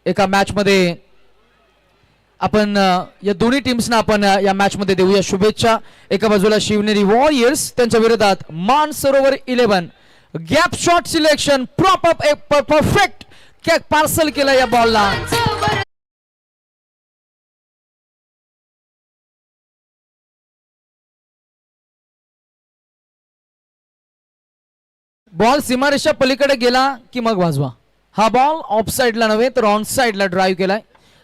एका मॅच मध्ये आपण या दोन्ही टीम्सना आपण या मॅच मध्ये देऊया शुभेच्छा। एका बाजूला शिवनेरी वॉरियर्स, त्यांच्या विरोधात Mansarovar 11। Gap shot selection, proper एक परफेक्ट कॅच पार्सल केला या बॉलला। बॉल सीमारेषा पलीकडे गेला की मग वाजवा। हा बॉल ऑफ साइडला नव्हे तर ऑन साइडला ड्राइव्ह केलाय।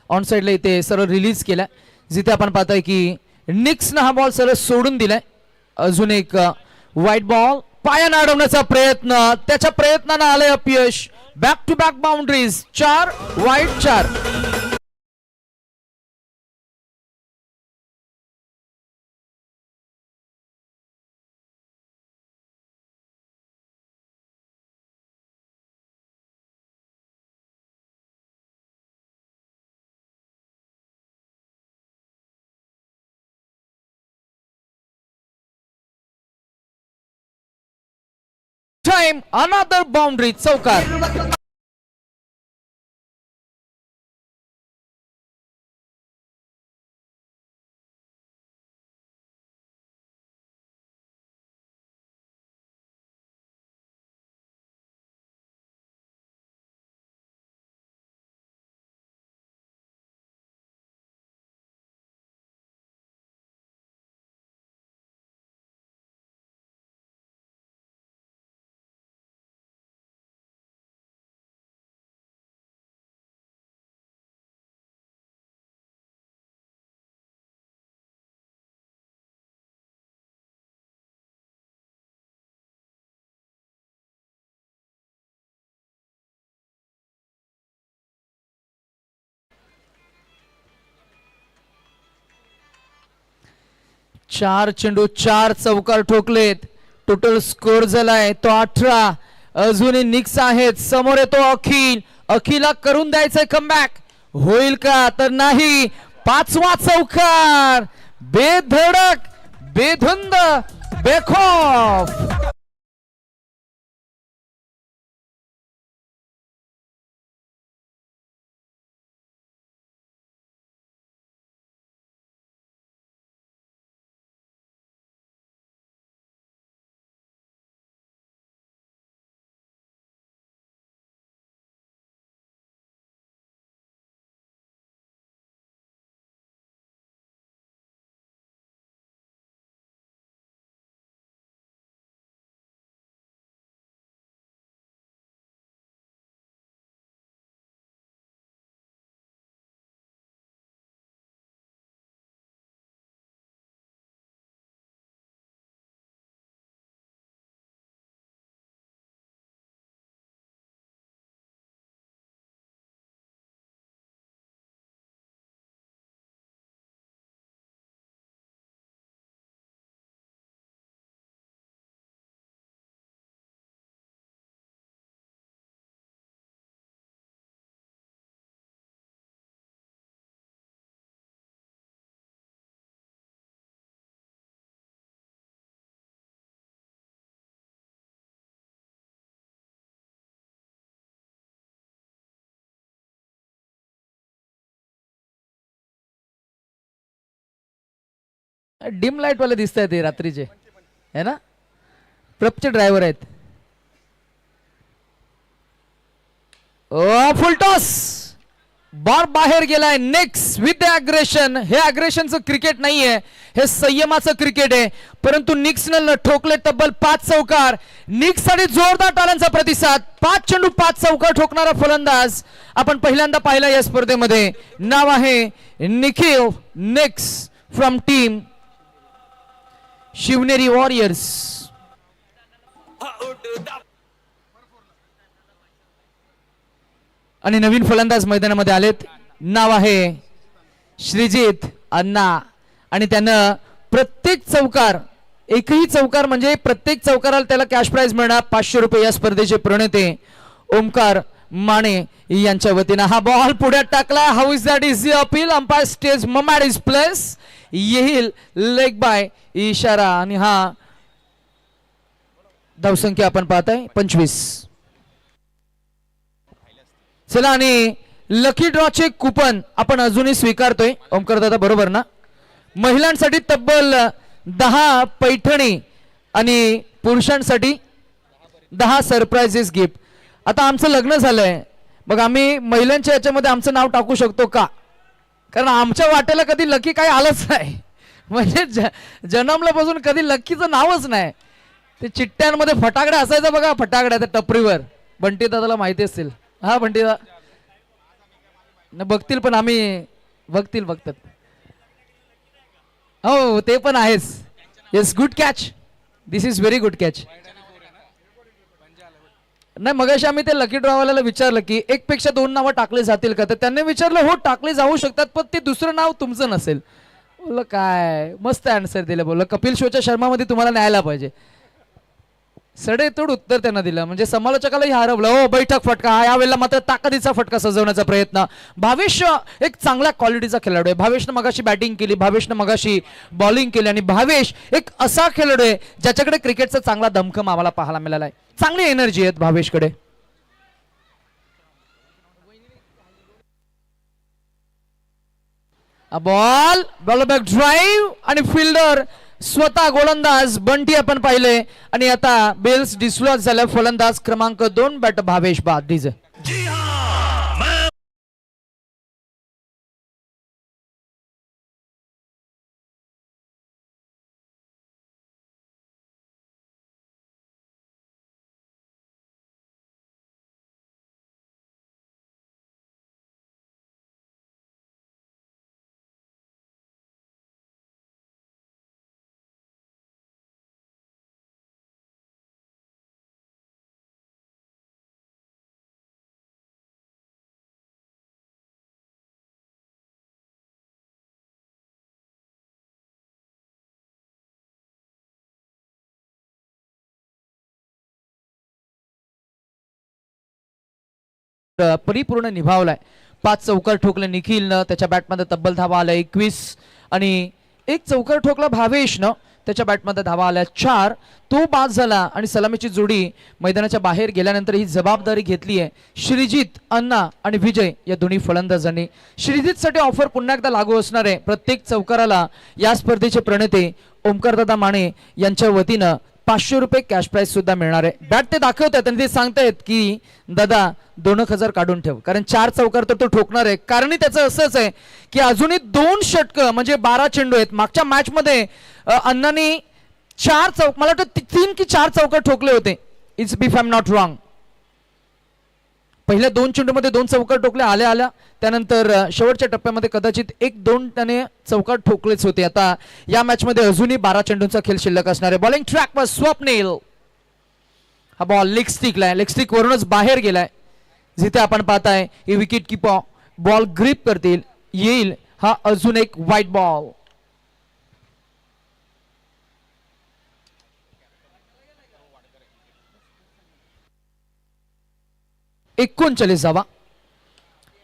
ऑन साइडला इथे सरळ रिलीज केलाय, जिथे आपण पाहतोय की निक्सनं हा बॉल सरळ सोडून दिलाय। अजून एक वाईट बॉल, पायानं अडवण्याचा प्रयत्न, त्याच्या प्रयत्नानं आलंय अपयश। बॅक टू बॅक बाउंड्रीज, 4 वाईट 4। टाइम, अनदर बाउंड्री, चौकार। चार चेंडू 4 चौकार ठोकलेत। टोटल स्कोर झालाय तो 18। अजूनही निक्स आहेत, समोर येतो अखिल। अखिलला करून द्यायचंय कमबॅक, होईल का तर नाही। 5वा चौकार, बेधडक, बेधुंद, बेखौफ। डिम लाईट वाले दिसत आहेत रात्रीचे, है ना? प्रपचे ड्रायव्हर आहेत। ओ फुल टॉस, बॉल बाहेर गेलाय। Next with the aggression. हे अग्रेशनचं क्रिकेट नाहीये, हे संयमाचं क्रिकेट आहे। परंतु निक्सनं ठोकले तब्बल 5 चौकार। निक्स साठी जोरदार टाळ्यांचा प्रतिसाद। 5 चेंडू 5 चौकार ठोकणारा फलंदाज आपण पहिल्यांदा पाहिला या स्पर्धेमध्ये। नाव आहे निखिल निक्स फ्रॉम टीम शिवनेरी वॉरियर्स। आणि नवीन फलंदाज मैदानामध्ये आलेत, नाव आहे श्रीजित अण्णा। आणि त्यानं प्रत्येक चौकार, एकही चौकार म्हणजे प्रत्येक चौकाराला त्याला कॅश प्राइज मिळणार 500 रुपये। या स्पर्धेचे प्रणेते ओमकार माने यांच्या वतीनं हा बॉल पुढे टाकला। How is that easy appeal, umpire स्टेज ममॅड इज प्लेस, येईल लेग बाय इशारा। आणि हा धावसंख्या आपण पाहताय 25। चला, आणि लकी ड्रॉचे कुपन आपण अजूनही स्वीकारतोय ओमकार दादा, बरोबर ना? महिलांसाठी तब्बल 10 पैठणी आणि पुरुषांसाठी 10 सरप्राइजेस गिफ्ट. आता आमचं लग्न झालंय, मग आम्ही महिलांच्या याच्यामध्ये आमचं नाव टाकू शकतो का? कारण आमच्या वाट्याला कधी लकी काही आलंच नाही, म्हणजे जन्मल्यापासून कधी लकीचं नावच नाही. ते चिठ्ठ्यांमध्ये फटाकडे असायचा बघा, फटाकड्या त्या टपरीवर, बंटी दादाला माहिती असतील. हा बंटी दादा बघतील, पण आम्ही बघतात. हो ते पण आहेच. Yes, good catch, this is very good catch. नाही, मगाशी आम्ही ते लकी ड्रॉवाल्याला विचारलं की 1 पेक्षा 2 नावं टाकले जातील का, तर त्यांनी विचारलं हो टाकले जाऊ शकतात, पण ते दुसरं नाव तुमचं नसेल. बोललं काय मस्त आन्सर दिलं. बोललं कपिल शोच्या शर्मामध्ये तुम्हाला न्यायला पाहिजे. सडेतोड उत्तर त्यांना दिलं, म्हणजे समालोचकालाही हरवलं. हो बैठक फटका, यावेळेला मात्र ताकदीचा फटका सजवण्याचा प्रयत्न. भावेश एक चांगल्या क्वालिटीचा खेळाडू आहे. भावेशनं मगाशी बॅटिंग केली, भावेशनं मगाशी बॉलिंग केली, आणि भावेश एक असा खेळाडू आहे ज्याच्याकडे क्रिकेटचा चांगला दमखम आम्हाला पाहायला मिळाला आहे. चांगली एनर्जी आहे भावेशकडे. बॉल बॅक ड्राईव्ह, आणि फिल्डर स्वतः गोलंदाज बंटी आपण पाहिले. आणि आता बेल्स डिस्लॉज झालं. फलंदाज क्रमांक 2 बॅट भावेश बाद. डीजे परिपूर्ण निभावलाय. 5 चौकार ठोकले निखिलनं, त्याच्या बॅटमध्ये तब्बल धावा आल्या 21, आणि 1 चौकार ठोकला भावेशनं, त्याच्या बॅटमध्ये धावा आल्या 4. तो बाद झाला, आणि सलामीची जोडी मैदानाच्या बाहेर गेल्यानंतर ही जबाबदारी घेतली आहे श्रीजित अण्णा आणि विजय या दोन्ही फलंदाजांनी. श्रीजितसाठी ऑफर पुन्हा एकदा लागू असणार आहे. प्रत्येक चौकाराला या स्पर्धेचे प्रणेते ओमकारदादा माने यांच्या वतीनं 500 रुपये कॅश प्राइस सुद्धा मिळणार आहे. बॅट ते दाखवतात आणि ते सांगतायत की दादा 2,000 काढून ठेव, कारण 4 चौकार तर तो ठोकणार आहे. कारण त्याचं असंच आहे की अजूनही 2 षटकं म्हणजे 12 चेंडू आहेत. मागच्या मॅच मध्ये अण्णांनी 4 चौक, मला वाटतं 3 की 4 चौकार ठोकले होते, it's be I am not wrong. पहिल्या 2 चेंडूमध्ये 2 चौकार ठोकले आल्या, त्यानंतर शेवटच्या टप्प्यामध्ये कदाचित 1-2 त्याने चौकार ठोकलेच होते. आता या मॅच मध्ये अजूनही 12 चेंडूंचा खेळ शिल्लक असणार आहे. बॉलिंग ट्रॅक वर स्वप्नील, हा बॉल लेग स्टिकला, लेग स्टिक वरूनच बाहेर गेलाय. जिथे आपण पाहताय ही विकेट कीपर बॉल ग्रिप करतील, येईल हा अजून एक व्हाईट बॉल. जावा.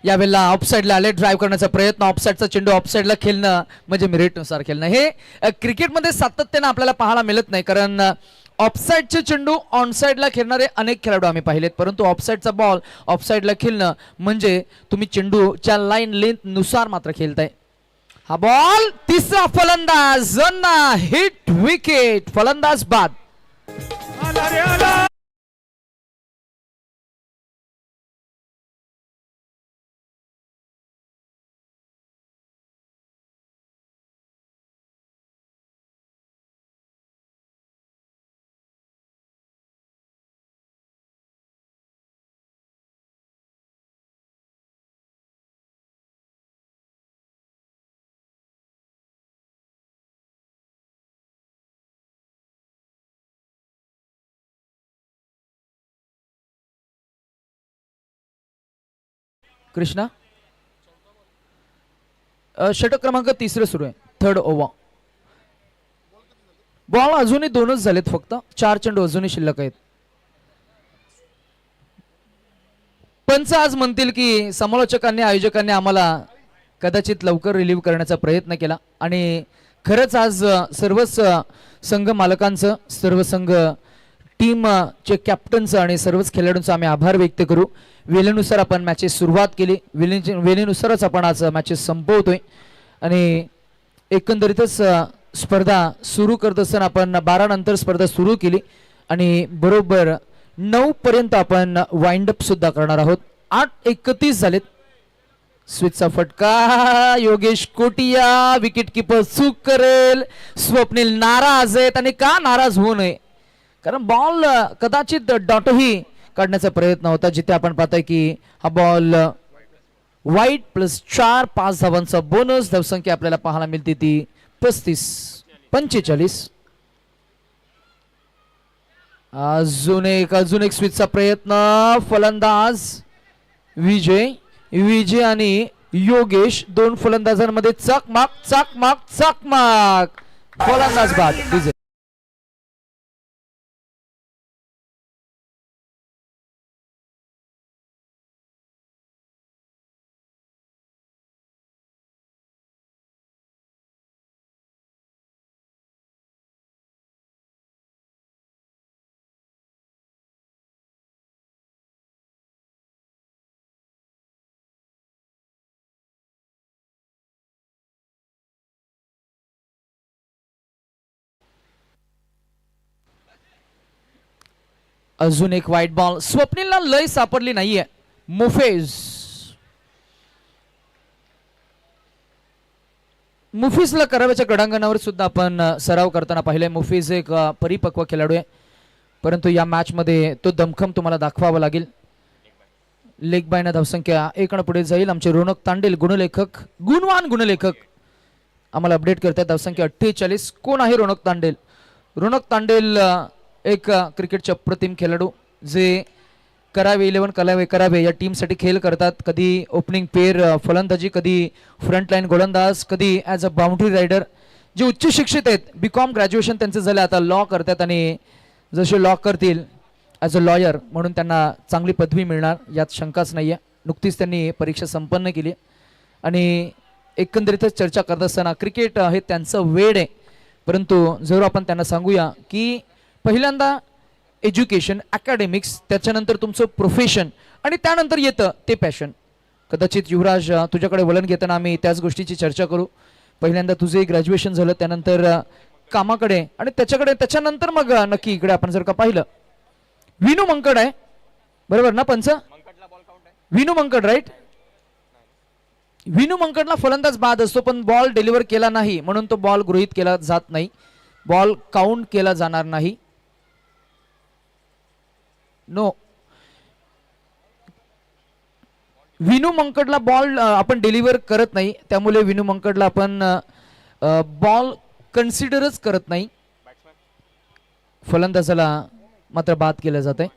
यावेळेला ऑफसाईडला आले, ड्राईव्ह करण्याचा प्रयत्न, ऑफसाईडचा चेंडू ऑफसाईडला खेळणं म्हणजे मेरिटनुसार खेळणं. हे क्रिकेटमध्ये सातत्याने आपल्याला पाहायला मिळत नाही, कारण ऑफसाईडचे चेंडू ऑनसाईडला खेळणारे अनेक खेळाडू आम्ही पाहिलेत, परंतु ऑफसाईडचा बॉल ऑफसाईडला खेळणं म्हणजे तुम्ही चेंडूच्या लाईन लेंथ नुसार मात्र खेळताय. हा बॉल तिसरा फलंदाज हिट विकेट, फलंदाज बाद. कृष्णा षटक क्रमांक 3 सुरू आहे, 3rd ओव्हर. बॉल अजूनही 2च झालेत, फक्त 4 चेंडू अजूनही शिल्लक आहेत. पंच आज म्हणतील की समालोचकांनी आयोजकांनी आम्हाला कदाचित लवकर रिलीव्ह करण्याचा प्रयत्न केला, आणि खरंच आज सर्वच संघ मालकांचं, सर्व संघ टीम चे कॅप्टनचं आणि सर्वच खेळाडूंचा आम्ही आभार व्यक्त करू. वेळेनुसार आपण मॅचेस सुरुवात केली, वेळेनुसारच आपण आज मॅचेस संपवतोय आणि एकंदरीतच स्पर्धा सुरू करत असताना आपण 12 नंतर स्पर्धा सुरू केली आणि बरोबर 9 पर्यंत आपण वाइंड अप सुद्धा करणार आहोत. 8:31 झालेत. स्विचचा फटका, योगेश कोटिया विकेट किपर चूक करेल. स्वप्नील नाराज आहेत आणि का नाराज होऊ नये, कारण बॉल कदाचित डॉटही काढण्याचा प्रयत्न होता, जिथे आपण पाहताय की हा बॉल वाईट +4 5 धावांचा बोनस. धावसंख्या आपल्याला पाहायला मिळते ती 35-45. अजून एक स्विचचा प्रयत्न. फलंदाज विजय आणि योगेश, 2 फलंदाजांमध्ये चकमक. फलंदाज बाद. विजय अजून एक वाईट बॉल. स्वप्नीलला लय सापडली नाहीये. मुफीजला कराव्याच्या गडांगणावर सुद्धा आपण सराव करताना पाहिलंय. मुफीज एक परिपक्व खेळाडू आहे, परंतु या मॅच मध्ये तो दमखम तुम्हाला दाखवावा लागेल. लेग बायना धावसंख्या 1 पुढे जाईल. आमचे रोनक तांडेल गुणवान गुणलेखक आम्हाला अपडेट करतात. धावसंख्या 48. कोण आहे रोनक तांडेल? रोनक तांडेल एक क्रिकेटच्या अप्रतिम खेळाडू, जे करावे 11 करावे या टीमसाठी खेळ करतात. कधी ओपनिंग पेअर फलंदाजी, कधी फ्रंटलाईन गोलंदाज, कधी ॲज अ बाउंड्री रायडर. जे उच्च शिक्षित आहेत, BCom ग्रॅज्युएशन त्यांचं झालं, आता लॉ करतात आणि जसे लॉ करतील ॲज अ लॉयर म्हणून त्यांना चांगली पदवी मिळणार यात शंकाच नाही आहे. नुकतीच त्यांनी परीक्षा संपन्न केली आणि एकंदरीतच चर्चा करत असताना क्रिकेट हे त्यांचं वेड आहे, परंतु जर आपण त्यांना सांगूया की पहिल्यांदा एज्युकेशन, अकॅडमिक्स, त्याच्यानंतर तुमचं प्रोफेशन आणि त्यानंतर येतं ते पॅशन. कदाचित युवराज तुझ्याकडे वळण घेताना आम्ही त्याच गोष्टीची चर्चा करू. पहिल्यांदा तुझे ग्रॅज्युएशन झालं, त्यानंतर कामाकडे आणि त्याच्यानंतर मग नक्की इकडे आपण जर का पाहिलं, विनू मंकड आहे बरोबर ना पंच? विनू मंकड राईट. विनू मंकडला फलंदाज बाद असतो, पण बॉल डिलिव्हर केला नाही म्हणून तो बॉल गृहीत केला जात नाही, बॉल काउंट केला जाणार नाही. नो, विनू मंकडला बॉल आपण डिलिव्हर करत नाही, त्यामुळे विनू मंकडला आपण बॉल कन्सिडरच करत नाही. फलंदाजाला मात्र बाद केलं जात आहे.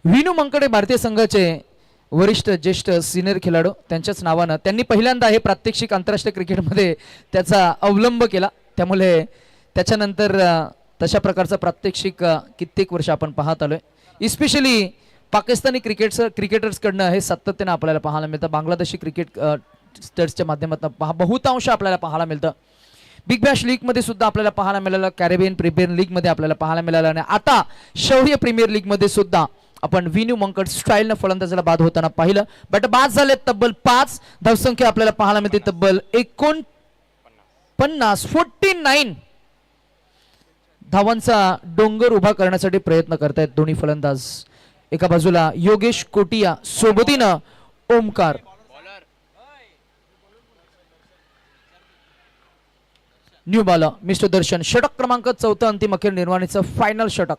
विनू मंकडे भारतीय संघाचे वरिष्ठ ज्येष्ठ सिनियर खेळाडू, त्यांच्याच नावानं त्यांनी पहिल्यांदा हे प्रात्यक्षिक आंतरराष्ट्रीय क्रिकेटमध्ये त्याचा अवलंब केला, त्यामुळे त्याच्यानंतर तशा प्रकारचा प्रात्यक्षिक कित्येक वर्ष आपण पाहत आलोय. इस्पेशली पाकिस्तानी क्रिकेटर्सकडनं हे सातत्यानं आपल्याला पाहायला मिळतं. बांगलादेशी क्रिकेट स्टर्सच्या माध्यमातून बहुतांश आपल्याला पाहायला मिळतं. बिग बॅश लीगमध्ये सुद्धा आपल्याला पाहायला मिळालं, कॅरेबियन प्रीमियर लीगमध्ये आपल्याला पाहायला मिळालं आणि आता शौर्य प्रीमियर लीगमध्ये सुद्धा आपण विनू मंकड स्टाईलनं फलंदाजाला बाद होताना पाहिलं. बट बाद झाले तब्बल 5. धावसंख्या आपल्याला पाहायला मिळते तब्बल 49 धावांचा डोंगर उभा करण्यासाठी प्रयत्न करतायत दोन्ही फलंदाज. एका बाजूला योगेश कोटिया, सोबतीनं ओमकार. न्यू बॉलर मिस्टर दर्शन, षटक क्रमांक 4 अंतिम अखेर निर्वाणीचं फायनल षटक.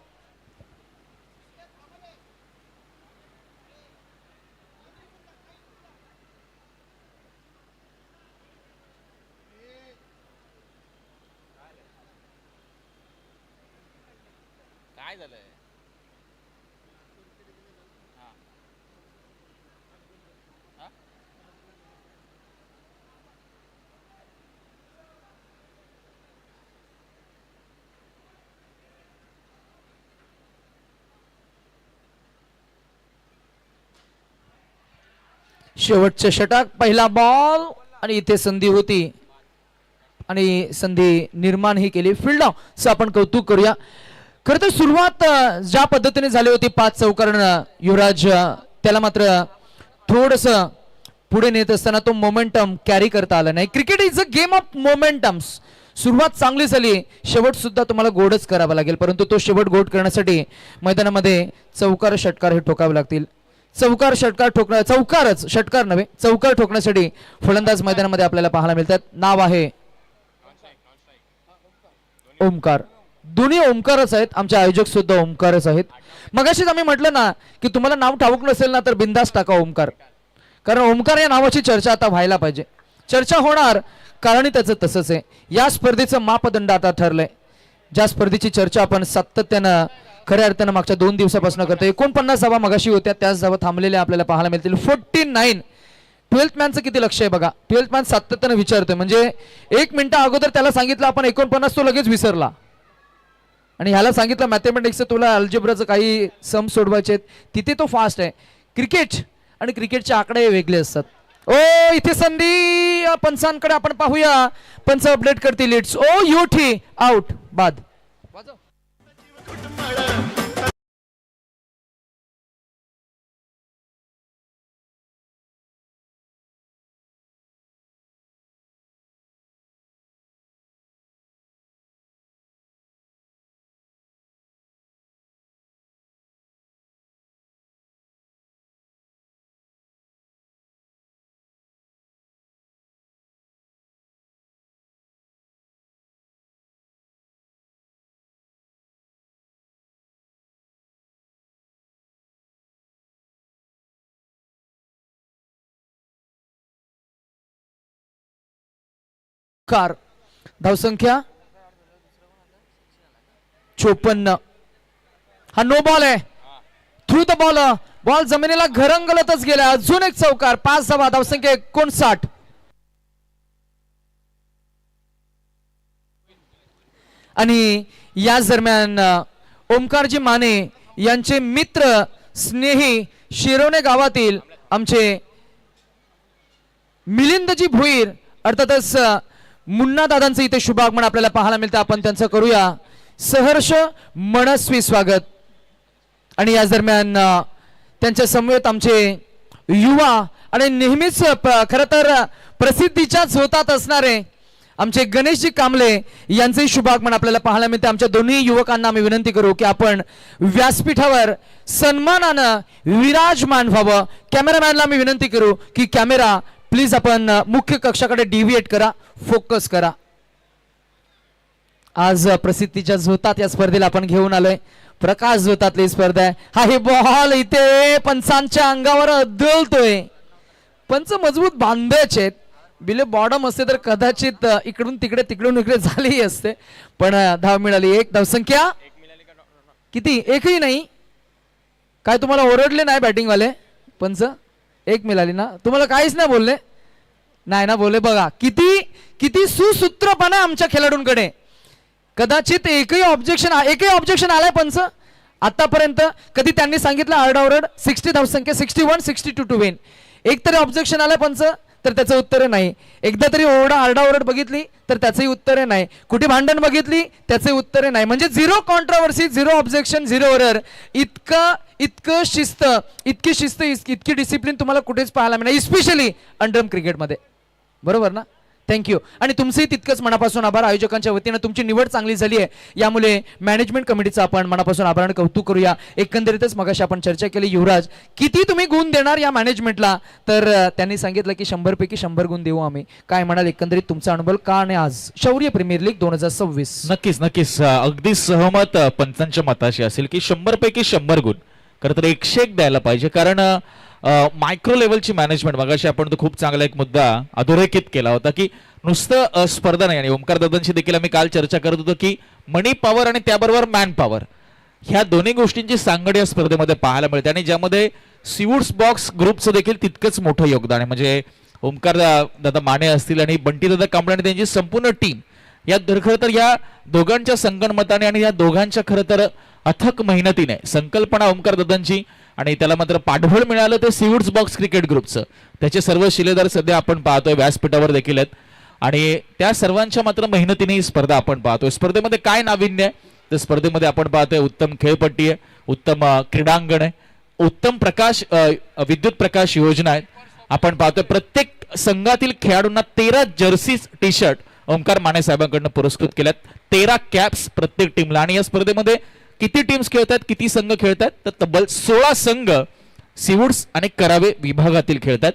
काय झालंय? शेवटचे षटक, पहिला बॉल आणि इथे संधी होती आणि संधी निर्माण ही केली. फील्ड आपण कौतुक करूया. खरं तर सुरुवात ज्या पद्धतीने झाली होती 5 चौकारण युवराज त्याला मात्र थोडस पुढे नेत असताना तो मोमेंटम कॅरी करता आला नाही. Cricket is a game of momentums. सुरुवात चांगली झाली, शेवट सुद्धा तुम्हाला गोडच करावा लागेल, परंतु तो शेवट गोड करण्यासाठी मैदानामध्ये चौकार षटकार हे ठोकावे लागतील. चौकार ठोकण्यासाठी फलंदाज मैदानामध्ये आपल्याला पाहायला मिळतात. नाव आहे ओमकार. दोन्ही ओमकारच आहेत, आमचे आयोजक सुद्धा ओमकारच आहेत. मगाशीच आम्ही म्हटलं ना की तुम्हाला नाव ठाऊक नसेल ना तर बिंदास टाका ओमकार, कारण ओमकार या नावाची चर्चा आता व्हायला पाहिजे. चर्चा होणार कारण त्याचं तसंच आहे. या स्पर्धेचं मापदंड आता ठरलंय. ज्या स्पर्धेची चर्चा आपण सातत्यानं खऱ्या अर्थानं मागच्या 2 दिवसापासून करतोय. 49 धावा मगाशी होत्या, त्याच धावा थांबलेल्या आपल्याला पाहायला मिळतील. 49. 12th मॅनचं किती लक्ष आहे बघा. 12th मॅन सातत्यानं विचारतोय, म्हणजे 1 मिनिटा अगोदर त्याला सांगितलं आपण 49, तो लगेच विसरला. आणि ह्याला सांगितलं मॅथमॅटिक्सचं तुला अल्जेब्राचं काही सम सोडवायचे आहेत, तिथे तो फास्ट आहे. क्रिकेट आणि क्रिकेटचे आकडे वेगळे असतात. ओ इथे संधी पंचांकडे आपण पाहूया. पंच अपडेट करतील. इट्स ओ युठी आउट बाद. कार धावसंख्या 54. हा नो बॉल आहे. Through the ball. बॉल जमिनीला घरंगलतच गेला. अजून एक चौकार. 5 धावा. धावसंख्या 59. आणि याच दरम्यान ओमकारजी माने यांचे मित्र स्नेही शिरोणे गावातील आमचे मिलिंदजी भुईर अर्थातच मुन्ना दादांचं इथे शुभागमन आपल्याला पाहायला मिळतं. आपण त्यांचं करूया सहर्ष मनस्वी स्वागत. आणि याच दरम्यान त्यांच्या समवेत आमचे युवा आणि नेहमीच खरं तर प्रसिद्धीच्याच होतात असणारे आमचे गणेशजी कांबळे यांचे शुभागमन आपल्याला पाहायला मिळते. आमच्या दोन्ही युवकांना आम्ही विनंती करू की आपण व्यासपीठावर सन्मानानं विराजमान व्हावं. कॅमेरामॅनला आम्ही विनंती करू की कॅमेरा प्लीज आपण मुख्य कक्षाकडे डिव्हिएट करा, फोकस करा. आज प्रसिद्धीच्या झोतात या स्पर्धेला आपण घेऊन आलोय. प्रकाश झोतातली स्पर्धा आहे. हा हे बॉल इथे पंचांच्या अंगावर अदलतोय. पंच मजबूत बांधायचे आहेत. बिले बॉडम असते तर कदाचित इकडून तिकडे तिकडून इकडे झालेही असते, पण धाव मिळाली. 1 धावसंख्या किती? एकही नाही. काय तुम्हाला ओरडले नाही बॅटिंग वाले? पंच 1 मिळाली ना? तुम्हाला काहीच नाही बोलले? नाही ना बोलले. बघा किती किती सुसूत्रपणा आमच्या खेळाडूंकडे. कदाचित एकही ऑब्जेक्शन आलाय पंच आतापर्यंत? कधी त्यांनी सांगितलं आरडाओरड? 60 धावसंख्या, 61, 62 टू विन. एक तरी ऑब्जेक्शन आलाय पंच तर त्याचं उत्तर नाही. एकदा तरी आरडाओरड बघितली तर त्याचंही उत्तर नाही. कुठे भांडण बघितली त्याचे उत्तर नाही. म्हणजे 0 कॉन्ट्रोवर्सी, 0 ऑब्जेक्शन, 0 एरर. इतकी शिस्त, इतकी डिसिप्लिन तुम्हाला कुठेच पाहायला मिळणार, इस्पेशली अंडरम क्रिकेटमध्ये. बरोबर ना? थँक्यू. आणि तुमचेही तितकंच मनापासून आभार. आयोजकांच्या वतीनं तुमची निवड चांगली झाली आहे, यामुळे मॅनेजमेंट कमिटीचं आपण मनापासून आभार आणि कौतुक करूया. एकंदरीतच मगाशी आपण चर्चा केली, युवराज किती तुम्ही गुण देणार या मॅनेजमेंटला? तर त्यांनी सांगितलं की 100 पैकी 100 गुण देऊ आम्ही. काय म्हणाल एकंदरीत तुमचा अनुभव का? आणि आज शौर्य प्रीमियर लीग 2026. नक्कीच अगदी सहमत पंचांच्या मताशी असेल की 100 पैकी 100 गुण. खरं तर 101 द्यायला पाहिजे, कारण मायक्रो लेवलची मॅनेजमेंट मगाशी आपण तो खूप चांगला एक मुद्दा अधोरेखित केला होता की नुसतं स्पर्धा नाही. आणि ओमकार दादांशी देखील आम्ही काल चर्चा करत होतो की मनी पॉवर आणि त्याबरोबर मॅन पॉवर ह्या दोन्ही गोष्टींची सांगड या स्पर्धेमध्ये पाहायला मिळते. आणि ज्यामध्ये सीवूड्स बॉक्स ग्रुपचं देखील तितकंच मोठं योगदान आहे. म्हणजे ओमकार दादा माने असतील आणि बंटी दादा कांबळे आणि त्यांची संपूर्ण टीम, या खरं तर या दोघांच्या संगणमताने आणि या दोघांच्या खरं तर अथक मेहनतीने संकल्पना ओमकार दादांची आणि त्याला मात्र पाठबळ मिळालं ते सीवूड्स बॉक्स क्रिकेट ग्रुपचं. त्याचे सर्व शिलेदार सध्या आपण पाहतोय व्यासपीठावर देखील आहेत आणि त्या सर्वांच्या मात्र मेहनतीने ही स्पर्धा आपण पाहतोय. स्पर्धेमध्ये काय नाविन्य आहे त्या स्पर्धेमध्ये आपण पाहतोय उत्तम खेळपट्टी आहे, उत्तम क्रीडांगण आहे, उत्तम विद्युत प्रकाश योजना आहेत. आपण पाहतोय प्रत्येक संघातील खेळाडूंना 13 jerseys T shirt Omkar Mane साहेबांकडून पुरस्कृत केल्यात. 13 कॅप्स प्रत्येक टीमला. आणि या स्पर्धेमध्ये किती टीम्स खेळतात, किती संघ खेळतात, तर तब्बल 16 संघ सीवूड्स आणि करावे विभागातील खेळतात.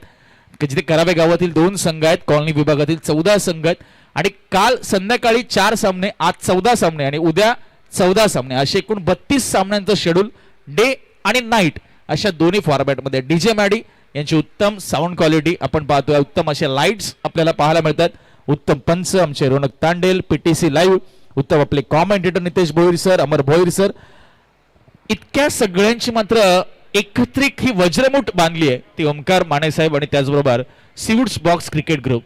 जिथे करावे गावातील 2 संघ आहेत, कॉलनी विभागातील 14 संघ आहेत. आणि काल संध्याकाळी 4 सामने, आज 14 सामने आणि उद्या 14 सामने, असे एकूण 32 सामन्यांचं शेड्यूल डे आणि नाईट अशा दोन्ही फॉर्मॅटमध्ये. डीजे मॅडी यांची उत्तम साऊंड क्वालिटी आपण पाहतोय, उत्तम असे लाईट्स आपल्याला पाहायला मिळतात, उत्तम पंच आमचे रोनक तांडेल, पीटीसी लाईव्ह, उत्तम आपले कॉमेंटेटर नितेश भोईर सर, अमर भोईर सर. इतक्या सगळ्यांची मात्र एकत्रित ही वज्रमुठ बांधली आहे ती ओंकार माने साहेब आणि त्याचबरोबर सीवूड्स बॉक्स क्रिकेट ग्रुप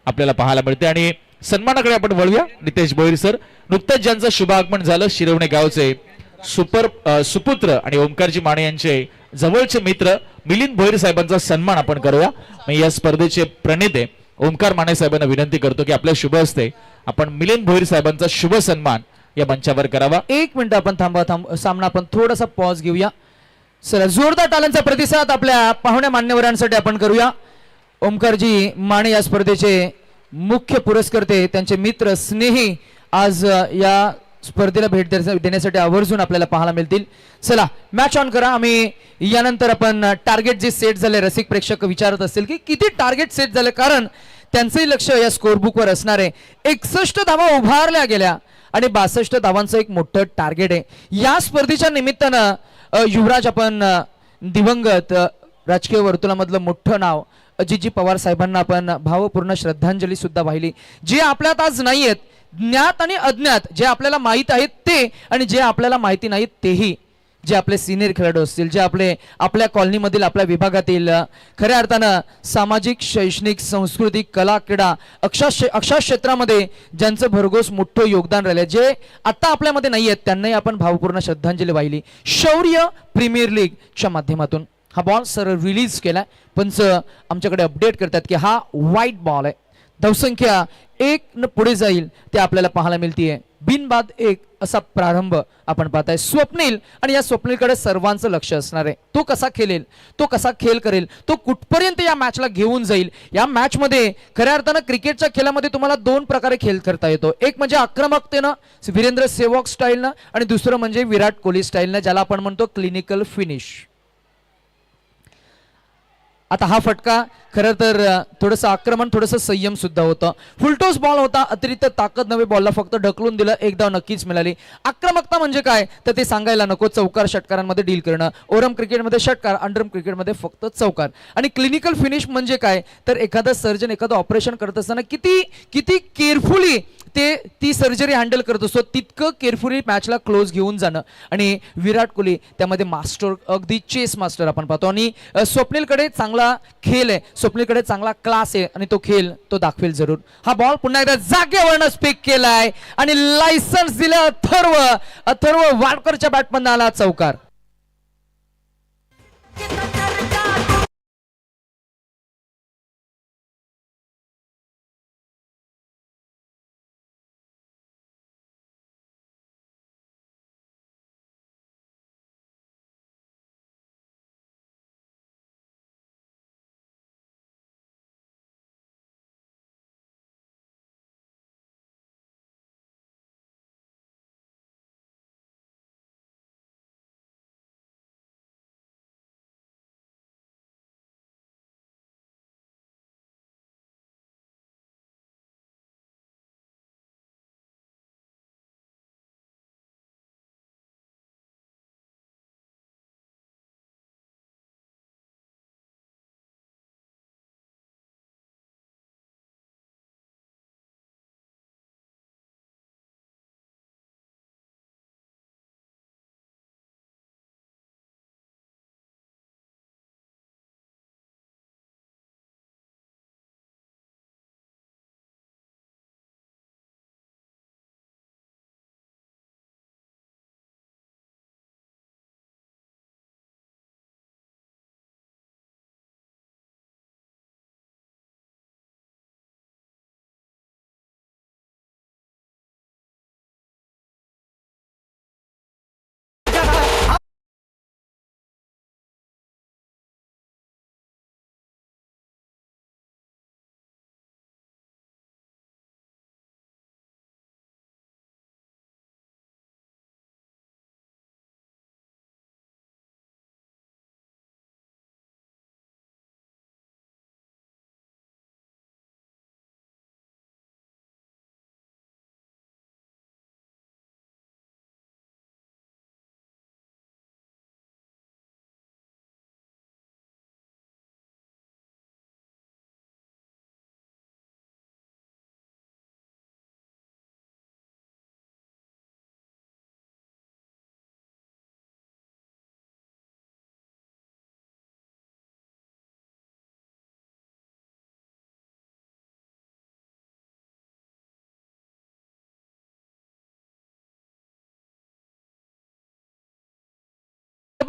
आपल्याला पाहायला मिळते. आणि सन्मानाकडे आपण वळूया. नितेश भोईर सर, नुकतंच ज्यांचं शुभागमन झालं, शिरवणे गावचे सुपुत्र आणि ओंकारजी माने यांचे जवळचे मित्र मिलिंद भोईर साहेबांचा सन्मान आपण करूया. या स्पर्धेचे प्रणेते ओंकार माने साहेबांना विनंती करतो की आपल्या शुभ हस्ते आपण मिलिंद भोईर साहेबांचा शुभ सन्मान या मंचावर करावा. 1 मिनिट आपण सामना आपण थोडासा पॉज घेऊया. सर जोरदार टाळ्यांचा प्रतिसाद आपल्या पाहुण्या मान्यवरांसाठी आपण करूया. ओंकारजी माने या स्पर्धेचे मुख्य पुरस्कर्ते, त्यांचे मित्र स्नेही आज या स्पर्धेला भेट देण्यासाठी आवर्जून आपल्याला पाहायला मिळतील. चला मॅच ऑन करा. आम्ही यानंतर आपण टार्गेट जे सेट झाले, रसिक प्रेक्षक विचारत असतील की किती टार्गेट सेट झाले, कारण त्यांचंही लक्ष या स्कोरबुकवर असणार आहे. 61 धावा उभारल्या गेल्या आणि 62 धावांचं एक मोठं टार्गेट आहे. या स्पर्धेच्या निमित्तानं युवराज आपण दिवंगत राजकीय वर्तुळामधलं मोठं नाव अजितजी पवार साहेबांना आपण भावपूर्ण श्रद्धांजली सुद्धा वाहिली. जे आपल्यात आज नाही आहेत, ज्ञात आणि अज्ञात, जे आपल्याला माहीत आहेत ते आणि जे आपल्याला माहिती नाहीत तेही, जे आपले सिनियर खेळाडू असतील, जे आपल्या कॉलनीमधील, आपल्या विभागातील खऱ्या अर्थानं सामाजिक, शैक्षणिक, सांस्कृतिक, कला, क्रीडा अशा क्षेत्रामध्ये ज्यांचं भरघोस मोठं योगदान राहिलं, जे आता आपल्यामध्ये नाही आहेत, त्यांनाही आपण भावपूर्ण श्रद्धांजली वाहिली. शौर्य प्रीमियर लीगच्या माध्यमातून हा बॉल सर रिलीज केलाय. पंच आमच्याकडे अपडेट करतात की हा व्हाईट बॉल आहे. धावसंख्या 1 न पुढे जाईल ते आपल्याला पाहायला मिळतीये. बिनबाद 1 असा प्रारंभ आपण पाहताय. स्वप्नील, आणि या स्वप्नीलकडे सर्वांचं लक्ष असणार आहे. तो कसा खेळेल, तो कसा खेळ करेल, तो कुठपर्यंत या मॅचला घेऊन जाईल. या मॅच मध्ये खऱ्या अर्थानं क्रिकेटच्या खेळामध्ये तुम्हाला 2 प्रकारे खेळ करता येतो. एक म्हणजे आक्रमकतेनं, वीरेंद्र सेहवाग स्टाईलनं, आणि दुसरं म्हणजे विराट कोहली स्टाईलनं, ज्याला आपण म्हणतो क्लिनिकल फिनिश. आता हा फटका खरं तर थोडंसं आक्रमण, थोडंसं संयम सुद्धा होतं. फुलटॉस बॉल होता, अतिरिक्त ताकद नव्हे, बॉलला फक्त ढकलून दिलं, 1 धाव नक्कीच मिळाली. आक्रमकता म्हणजे काय तर ते सांगायला नको. चौकार षटकारांमध्ये डील करणं, ओरम क्रिकेटमध्ये षटकार, अंडरम क्रिकेटमध्ये फक्त चौकार. आणि क्लिनिकल फिनिश म्हणजे काय तर एखादा सर्जन एखादं ऑपरेशन करत असताना किती केअरफुली ती सर्जरी हँडल करत असतो, तितकं केअरफुली मॅचला क्लोज घेऊन जाणं. आणि विराट कोहली त्यामध्ये मास्टर, अगदी चेस मास्टर आपण पाहतो. आणि स्वप्नीलकडे चांगला खेळ आहे, स्वप्नीलकडे चांगला क्लास आहे, आणि तो खेळ तो दाखवेल जरूर. हा बॉल पुन्हा एकदा जागेवरनं स्पिक केलाय आणि लायसन्स दिलं अथर्व वाडकरच्या बॅटमधून आला चौकार.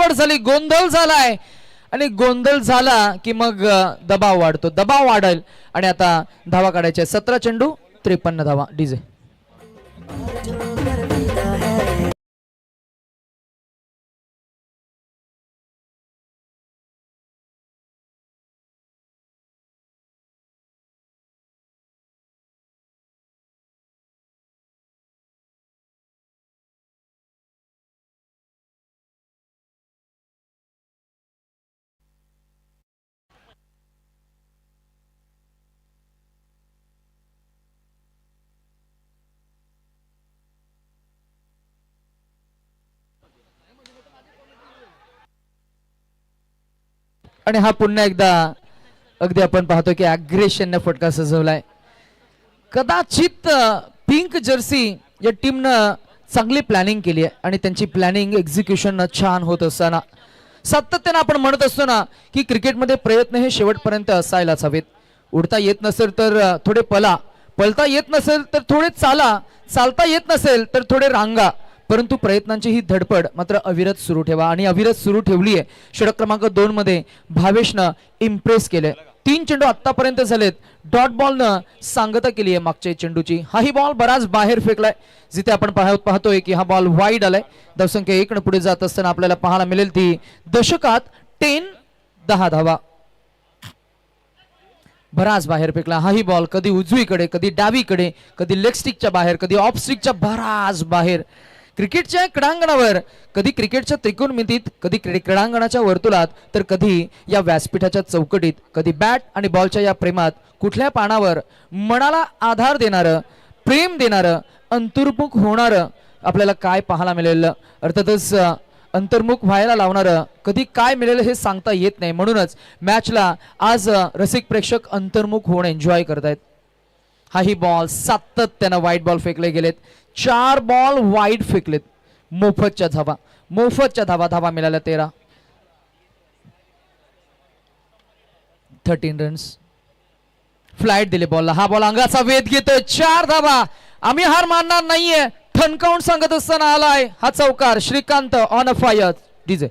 धडपड झाली, गोंधळ झालाय आणि गोंधळ झाला की मग दबाव वाढतो, दबाव वाढेल आणि आता धावा काढायच्या 17 चेंडू 53 धावा. डीजे आणि हा पुन्हा एकदा अगदी आपण पाहतो की अग्रेशनने फटका सजवलाय. कदाचित पिंक जर्सी या टीमनं चांगली प्लॅनिंग केली आहे आणि त्यांची प्लॅनिंग एक्झिक्युशन छान होत असताना सातत्यानं आपण म्हणत असतो ना की क्रिकेटमध्ये प्रयत्न हे शेवटपर्यंत असायलाच हवेत. उडता येत नसेल तर थोडे पला, पळता येत नसेल तर थोडे चाला, चालता येत नसेल तर थोडे रांगा, परंतु प्रयत्नांची ही धडपड मात्र अविरत सुरू ठेवा आणि अविरत सुरू ठेवली आहे. षटक क्रमांक 2 मध्ये भावेशनं इम्प्रेस केले. 3 चेंडू आतापर्यंत झालेत. डॉट बॉलनं सांगता केली आहे मागच्या चेंडूची. हाही बॉल बराच बाहेर फेकलाय, जिथे आपण पाहतोय की हा बॉल वाईड आलाय. धावसंख्या 1 ने पुढे जात असताना आपल्याला पाहायला मिळेल ती दशकात 10 धावा. बराच बाहेर फेकला हाही बॉल, कधी उजवीकडे, कधी डावीकडे, कधी लेग स्टिकच्या बाहेर, कधी ऑफ स्टिकच्या बराच बाहेर. क्रिकेटच्या क्रीडांगणावर, कधी क्रिकेटच्या त्रिकोणमितीत, कधी क्रीडांगणाच्या वर्तुळात, तर कधी या व्यासपीठाच्या चौकटीत, कधी बॅट आणि बॉलच्या या प्रेमात कुठल्या पानावर मनाला आधार देणारं, प्रेम देणारं, अंतर्मुख होणारं आपल्याला काय पाहायला मिळेल. अर्थातच अंतर्मुख व्हायला लावणारं कधी काय मिळेल हे सांगता येत नाही. म्हणूनच मॅचला आज रसिक प्रेक्षक अंतर्मुख होऊन एन्जॉय करतायत. हाही बॉल सातत्यानं वाईट बॉल फेकले गेलेत. 4 बॉल वाईड फेकलेत. मोफतच्या धावा, धावा मिळाल्या 13 रन्स. फ्लाइट दिले बॉलला. हा बॉल अंगाचा वेध घेतोय. 4 धावा. आम्ही हार मानणार नाहीये ठणकावून सांगत असताना आलाय हा चौकार. Shrikant on a fire. DJ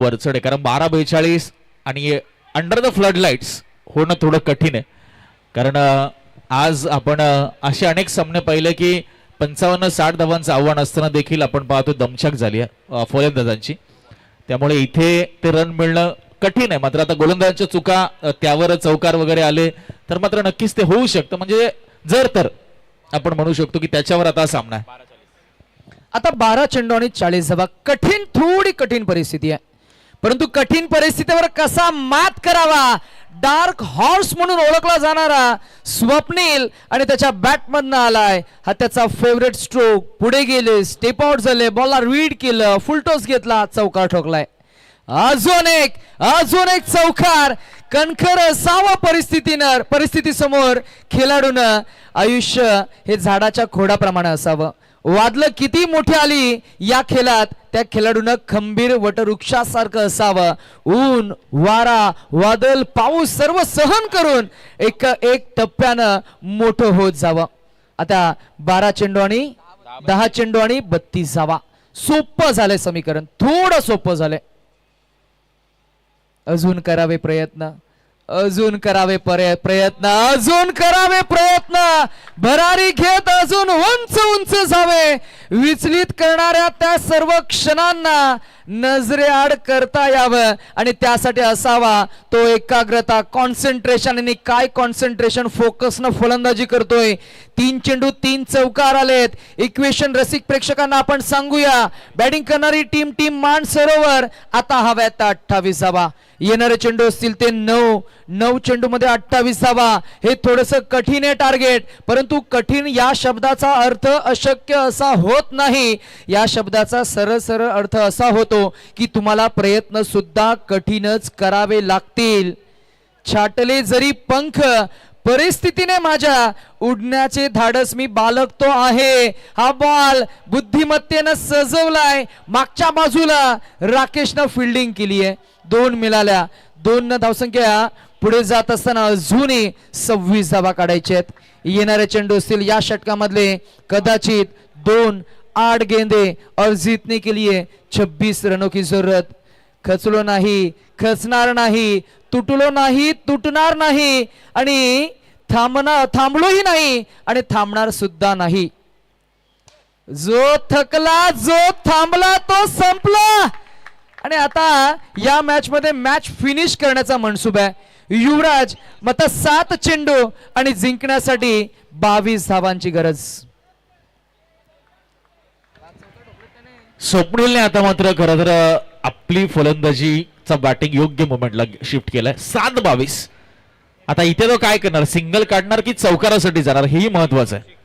वरचढ आहे, कारण 12-42 आणि अंडर द फ्लड लाईट्स होणं थोडं कठीण आहे. कारण आज आपण असे अनेक सामने पाहिले की 55-60 धावांचं आव्हान असताना देखील आपण पाहतो दमछाक झाली आहे फलंदाजांची. त्यामुळे इथे ते रन मिळणं कठीण आहे. मात्र आता गोलंदाजांच्या चुका त्यावर चौकार वगैरे आले तर मात्र नक्कीच ते होऊ शकतं. म्हणजे जर तर आपण म्हणू शकतो की त्याच्यावर आता सामना आहे. आता 12 चेंडू आणि 40 धावा. थोडी कठीण परिस्थिती आहे, परंतु कठीण परिस्थितीवर कसा मात करावा, डार्क हॉर्स म्हणून ओळखला जाणारा स्वप्नील आणि त्याच्या बॅटमधनं आलाय. हा त्याचा फेवरेट स्ट्रोक. पुढे गेले, स्टेप आउट झाले, बॉलला रीड केलं, फुलटॉस घेतला, चौकार ठोकलाय. अजून एक चौकार. कणखर असावा परिस्थितीसमोर खेळाडून आयुष्य हे झाडाच्या खोडाप्रमाणे असावं. वादळ किती मोठी आली या खेळात त्या खेळाडून खंबीर वटवृक्षासारखं असावं. ऊन, वारा, वादळ, पाऊस सर्व सहन करून एक टप्प्यानं मोठं होत जावं. आता 12 चेंडू आणि 10 चेंडू आणि 32 धावा. सोपं झालंय समीकरण, थोडं सोपं झालंय. अजून करावे प्रयत्न, अजून करावे प्रयत्न. भरारी घेत अजून उंच जावे. विचलित करणाऱ्या त्या सर्व क्षणांना नजरेआड करता यावं आणि त्यासाठी असावा तो एकाग्रता, कॉन्सन्ट्रेशन. आणि काय कॉन्सन्ट्रेशन, फोकसनं फलंदाजी करतोय. 3 चेंडू 3 चौकार आलेत. इक्वेशन रसिक प्रेक्षकांना आपण सांगूया. बॅटिंग करणारी टीम मान सरोवर. आता हव्यात 28 धावा. येणारे चेंडू असतील ते 9 चेंडू मध्ये 28 धावा. हे थोडस कठीण आहे टार्गेट, परंतु कठीण या शब्दाचा अर्थ अशक्य असा होत नाही. या शब्दाचा सरळ अर्थ असा होतो की तुम्हाला प्रयत्न सुद्धा कठीणच करावे लागतील. छाटले जरी पंख परिस्थितीने माझ्या, उडण्याचे धाडस मी बाळगतो आहे. हा बॉल बुद्धिमत्तेनं सजवलाय. मागच्या बाजूला राकेशनं फिल्डिंग केली आहे. 2 मिळाल्या. 2 धावसंख्या पुढे जात असताना अजूनही 26 धावा काढायचे आहेत. येणारे चेंडू असतील या षटकामधले कदाचित 2 8 गेंदे और जीतने के लिए 26 रनों की जरूरत. खचलो नाही, खचणार नाही, तुटलो नाही, तुटणार नाही आणि थांबलोही नाही आणि थांबणार सुद्धा नाही. जो थकला, जो थांबला तो संपला. आणि आता या मॅच मध्ये मॅच फिनिश करण्याचा मनसुबा आहे. युवराज मत 7 चेंडू आणि जिंकण्यासाठी 22 धावांची गरज. स्वप्नीलने आता मात्र खरं तर आपली फलंदाजीचा बॅटिंग योग्य मोमेंटला शिफ्ट केलाय. 7-22. आता इथे तो काय करणार, सिंगल काढणार की चौकारासाठी जाणार, हेही महत्वाचं आहे.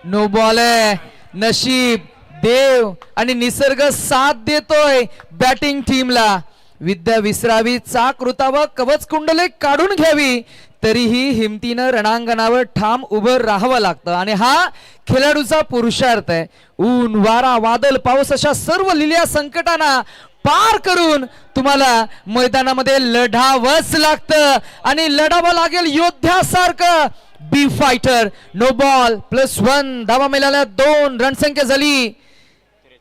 नो बॉल आहे. नशीब, देव आणि निसर्ग साथ देतोय बॅटिंग टीमला. विद्या विसरावी, चाक रुतावं, कवच कुंडले काढून घ्यावी, तरीही हिमतीनं रणांगणावर ठाम उभं राहावं लागतं. आणि हा खेळाडूचा पुरुषार्थ आहे. ऊन, वारा, वादळ, पाऊस अशा सर्व लिहिल्या संकटांना पार करून तुम्हाला मैदानामध्ये लढावंच लागतं आणि लढावं लागेल योद्ध्यासारखं. बी फायटर. नो बॉल +1 धावा मिळाल्या. 2 रणसंख्या झाली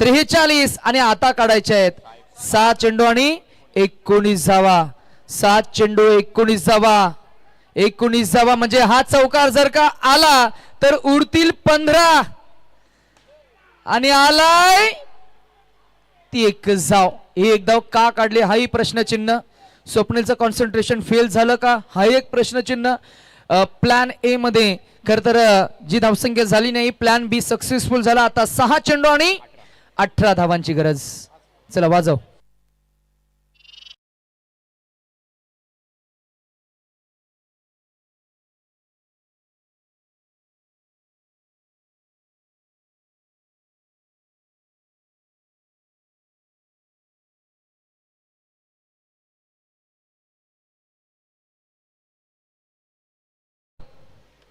43 आणि आता काढायचे आहेत 7 चेंडू आणि 19 धावा. 7 चेंडू 19 धावा. 19 धावा म्हणजे हा चौकार जर का आला तर उरतील 15 आणि आलाय ती 1 धाव. एक धाव का काढली हाही प्रश्नचिन्ह. स्वप्नीलचं कॉन्सन्ट्रेशन फेल झालं का हा एक प्रश्नचिन्ह. प्लॅन ए मध्ये खर तर जी धावसंख्या झाली नाही, प्लॅन बी सक्सेसफुल झाला. आता 6 चेंडू आणि 18 धावांची गरज. चला वाजव.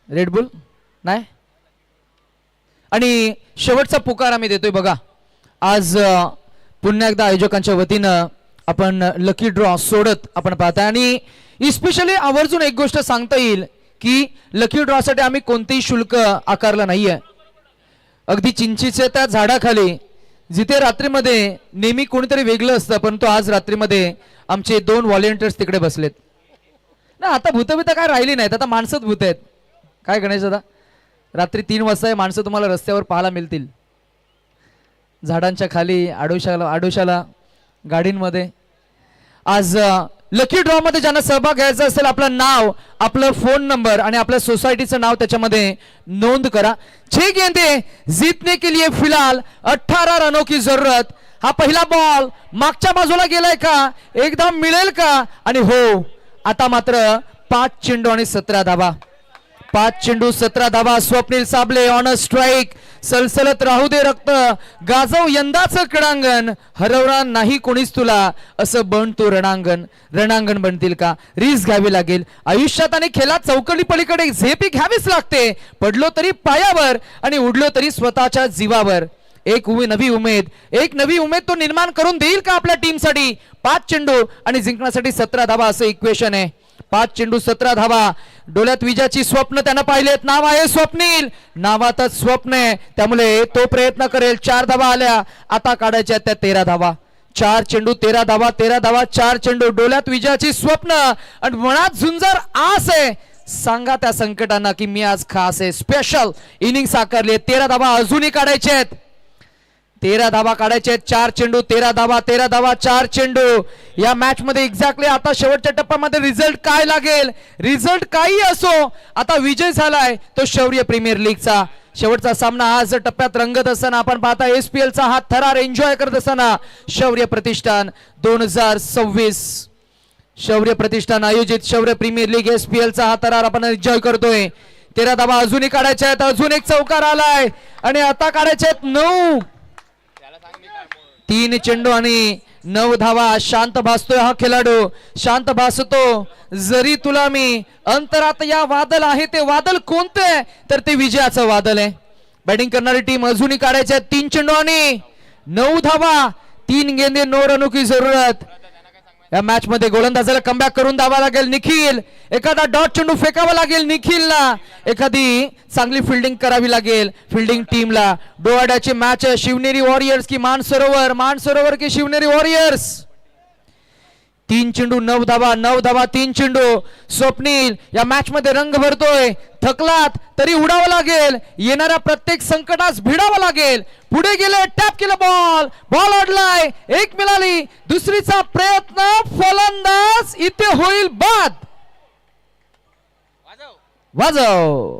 रेडबुल नाही. आणि शेवटचा पुकार आम्ही देतोय बघा. आज पुन्हा एकदा आयोजकांच्या वतीनं आपण लकी ड्रॉ सोडत आपण पाहताय. आणि स्पेशली आवर्जून एक गोष्ट सांगता येईल की लकी ड्रॉ साठी आम्ही कोणतेही शुल्क आकारलं नाहीये. अगदी चिंचीच्या त्या झाडाखाली जिथे रात्रीमध्ये नेहमी कोणीतरी वेगळं असतं, परंतु आज रात्रीमध्ये आमचे 2 व्हॉलेंटियर्स तिकडे बसलेत ना. आता भूतबित काय राहिली नाहीत, आता माणसंच भूत आहेत. काय गणेश दादा, रात्री 3 वाजता हे माणसं तुम्हाला रस्त्यावर पाहायला मिळतील. झाडांच्या खाली, आडोशाला गाडींमध्ये. आज लकी ड्रॉ मध्ये ज्यांना सहभाग घ्यायचा असेल आपलं नाव, आपलं फोन नंबर आणि आपल्या सोसायटीचं नाव त्याच्यामध्ये नोंद करा. 6 गेंदे जीतने के लिए फिलहाल 18 रनों की जरूरत. हा पहिला बॉल मागच्या बाजूला गेलाय का, एकदा मिळेल का, आणि हो आता मात्र 5 चेंडू आणि 17 धावा. 5 चेंडू 17 धावा. Swapnil Sable on a strike. सलसलत राहू दे रक्त, गाजव यंदाचं क्रीडांगण, हरवणार नाही कोणीच तुला, असं बन तू रणांगण. रणांगण बनतील का, रिस्क घ्यावी लागेल आयुष्यात आणि खेळात. चौकडी पलीकडे झेपी घ्यावीच लागते. पडलो तरी पायावर आणि उडलो तरी स्वतःच्या जीवावर. एक नवी उमेद तो निर्माण करून देईल का आपल्या टीमसाठी. 5 चेंडू आणि जिंकण्यासाठी 17 धावा असं इक्वेशन आहे. 5 चेंडू 17 धावा. डोळ्यात विजयाची स्वप्न त्यानं पाहिलेत. नाव आहे स्वप्नील, नावातच स्वप्न आहे, त्यामुळे तो प्रयत्न करेल. 4 धावा आल्या, आता काढायच्या त्या 13 धावा. 4 चेंडू 13 धावा, 13 धावा 4 चेंडू. डोळ्यात विजयाची स्वप्न आणि मनात झुंजार आस आहे. सांगा त्या संकटांना की मी आज खास आहे. स्पेशल इनिंग साकारली. 13 धावा अजूनही काढायचे आहेत. 13 धावा काढायचे आहेत. 4 चेंडू 13 धावा, 13 धावा 4 चेंडू. या मॅच मध्ये एक्झॅक्टली आता शेवटच्या टप्प्यामध्ये रिझल्ट काय लागेल, रिझल्ट काही असो, आता विजय झालाय तो शौर्य प्रीमियर लीगचा. शेवटचा सामना आज टप्प्यात रंगत असताना आपण पाहता SPL चा हा थरार एन्जॉय करत असताना शौर्य प्रतिष्ठान 2026 शौर्य प्रतिष्ठान आयोजित शौर्य प्रीमियर लीग SPL चा हा थरार आपण एन्जॉय करतोय. 13 धावा अजूनही काढायच्या आहेत. अजून एक चौकार आलाय आणि आता काढायचे आहेत 9. 3 चेंडू आणि 9 धावा. शांत भासतोय हा खेळाडू, शांत भासतो. जरी तुला मी अंतरात या वादळ आहे, ते वादळ कोणते, तर ते विजयाचं वादळ आहे. बॅटिंग करणारी टीम अजूनही काढायची आहे. 3 चेंडू आणि 9 धावा. 3 गेंदे 9 रनों की जरूरत. या मॅच मध्ये गोलंदाजाला कमबॅक करून द्यावा लागेल. निखिल एखादा डॉट चेंडू फेकावा लागेल. निखिलला एखादी चांगली फिल्डिंग करावी लागेल फिल्डिंग टीमला. डोळ्याची मॅच आहे. शिवनेरी वॉरियर्स की मानसरोवर की शिवनेरी वॉरियर्स. 3 चेंडू 9 धावा, 9 धावा 3 चेंडू. स्वप्नील या मॅच मध्ये रंग भरतोय. थकलात तरी उडावं लागेल. येणाऱ्या प्रत्येक संकटास भिडावं लागेल. पुढे गेले, टॅप केलं, बॉल अडलाय. 1 मिळाली. दुसरीचा प्रयत्न, फलंदाज इथे होईल बाद. वाजव.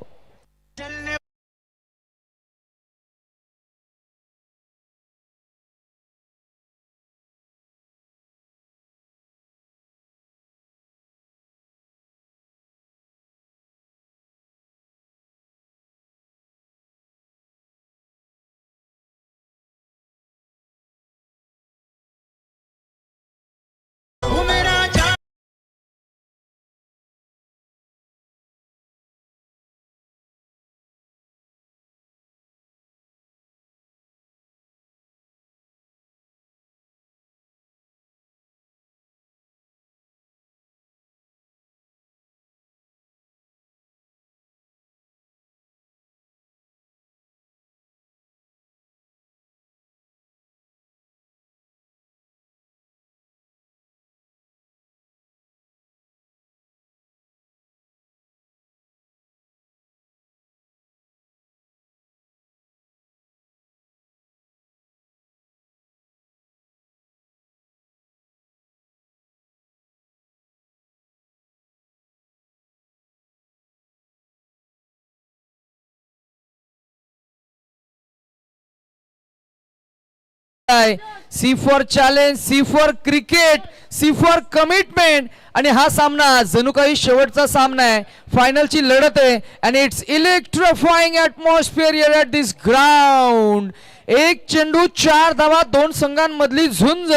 C for challenge, C for cricket, C for commitment. आणि हा सामना जणू काही शेवटचा सामना आहे. फायनलची लढत आहे. And it's electrifying atmosphere here at this ground. 1 चेंडू 4 धावा. 2 संघांमधली झुंज,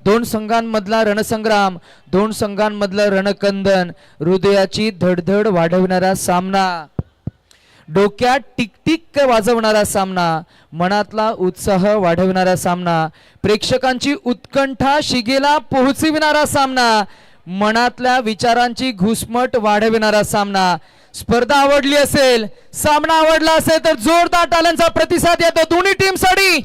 2 संघांमधला रणसंग्राम, 2 संघांमधलं रणकंदन, हृदयाची धडधड वाढवणारा सामना, डोक्यात टिकटिक वाजवणारा सामना, मनातला उत्साह वाढवणारा सामना, प्रेक्षकांची उत्कंठा शिगेला पोहोचविणारा सामना, मनातल्या विचारांची घुसमट वाढविणारा सामना. स्पर्धा आवडली असेल, सामना आवडला असेल तर जोरदार टाळ्यांचा प्रतिसाद येतो दोन्ही टीमसाठी.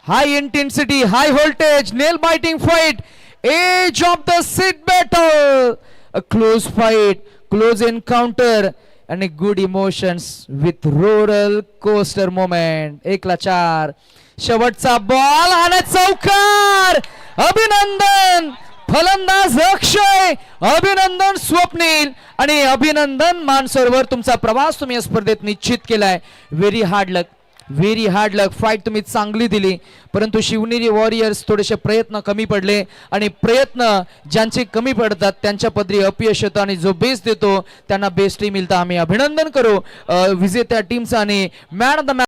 High intensity, high voltage, nail biting fight, edge of the seat battle, a close fight, close encounter आणि good emotions with roller coaster moment. 1-4. शेवटचा बॉल आणि चौकार. अभिनंदन. फलंदाज अक्षय, अभिनंदन स्वप्नील आणि अभिनंदन मानसरोवर. तुमचा प्रवास तुम्ही या स्पर्धेत निश्चित केलाय. व्हेरी हार्ड लक, व्हेरी हार्ड लक. फाईट तुम्ही चांगली दिली, परंतु शिवनेरी वॉरियर्स थोडेसे प्रयत्न कमी पडले आणि प्रयत्न ज्यांचे कमी पडतात त्यांच्या पदरी अपयश येतं आणि जो बेस देतो त्यांना बेस्ट टीम मिळतं. आम्ही अभिनंदन करू विजेत्या टीमचं आणि मॅन ऑफ द मॅच